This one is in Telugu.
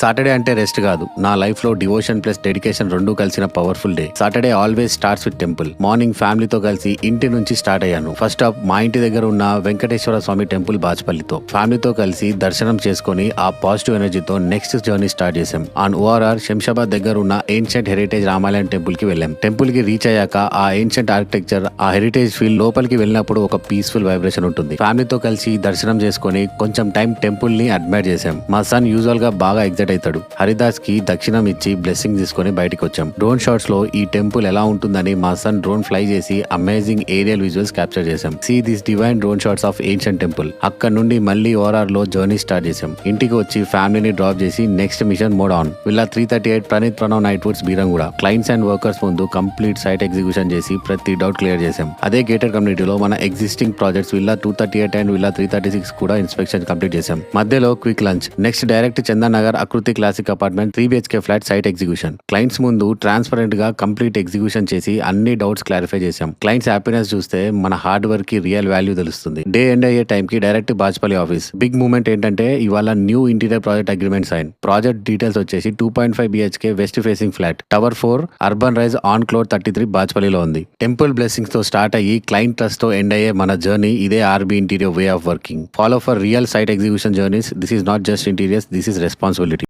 సాటర్డే అంటే రెస్ట్ కాదు, నా లైఫ్ లో డివోషన్ ప్లస్ డెడికేషన్ రెండూ కలిసిన powerful day. Saturday always starts with temple. Morning ఫ్యామిలీతో కలిసి ఇంటి నుంచి స్టార్ట్ అయ్యాను. ఫస్ట్ అప్ మా ఇంటి దగ్గర ఉన్న వెంకటేశ్వర స్వామి టెంపుల్ బాజ్పల్లితో ఫ్యామిలీతో కలిసి దర్శనం చేసుకుని ఆ పాజిటివ్ ఎనర్జీతో నెక్స్ట్ జర్నీ స్టార్ట్ చేసాం. ఆన్ ఓఆర్ఆర్ శంషాబాద్ దగ్గర ఉన్న ఏన్షియంట్ హెరిటేజ్ రామాలయం టెంపుల్ కి వెళ్ళాం. టెంపుల్ కి రీచ్ అయ్యాక ఆ ఏన్షియంట్ ఆర్కిటెక్చర్, ఆ హెరిటేజ్ ఫీల్ లోపలికి వెళ్ళినప్పుడు ఒక పీస్ఫుల్ వైబ్రేషన్ ఉంటుంది. ఫ్యామిలీతో కలిసి దర్శనం చేసుకుని కొంచెం టైం టెంపుల్ ని అడ్మైర్ చేసాం. మా సన్ యూజువల్ గా బాగా ఎగ్జైట్ అవుతాడు. హరిదాస్ కి దక్షిణం ఇచ్చి బ్లెస్సింగ్ తీసుకుని బయటకు వచ్చాం. డ్రోన్ షాట్స్ లో ఈ టెంపుల్ ఎలా ఉంటుందని మా సన్ డ్రోన్ ఫ్లై చేసి అమేజింగ్ ఏరియల్ విజువల్స్ క్యాప్చర్ చేసాం. See this divine drone shots of ancient temple. అక్కడ నుండి మళ్ళీ ఓఆర్ఆర్ లో జర్నీ స్టార్ట్ చేసాం. ఇంటికి వచ్చి ఫ్యామిలీని డ్రాప్ చేసి next mission mode on. Villa 338 Praneeth Pranav night woods Beeramguda. Clients and workers ముందు కంప్లీట్ సైట్ ఎగ్జిక్యూషన్ చేసి ప్రతి డౌట్ క్లియర్ చేసాం. అదే గేటెడ్ కమ్యూనిటీలో మన existing projects villa 238 and villa 336 కూడా ఇన్స్పెక్షన్ కంప్లీట్ చేసాం. మధ్యలో quick lunch. Next direct Chandan Nagar Akriti classic apartment 3 BHK flat site execution. Clients ముందు ట్రాన్స్పరెంట్ గా కంప్లీట్ ఎగ్జిక్యూషన్ చేసి అన్ని డౌట్స్ క్లారిఫై చేసాం. క్లయింట్స్ హ్యాపీనెస్ చూస్తే మన హార్డ్ వర్క్ కి రియల్ వాల్యూ తెలుస్తుంది. డే ఎండ్ అయ్యే టైం కి direct Bajpalli office. Big moment ఏంటంటే ఇవాళ new interior project agreement sign. Project details వచ్చేసి 2.5 BHK west facing flat, tower 4, urban rise on cloud 33 బాజ్పల్లిలో ఉంది. టెంపుల్ బ్లెస్సింగ్స్ తో స్టార్ట్ అయ్యి క్లయింట్ ట్రస్ట్ తో ఎండ్ అయ్యే మన జర్నీ ఇదే RB interior way of working. Follow for real site execution journeys. This is not just interiors, this is responsibility.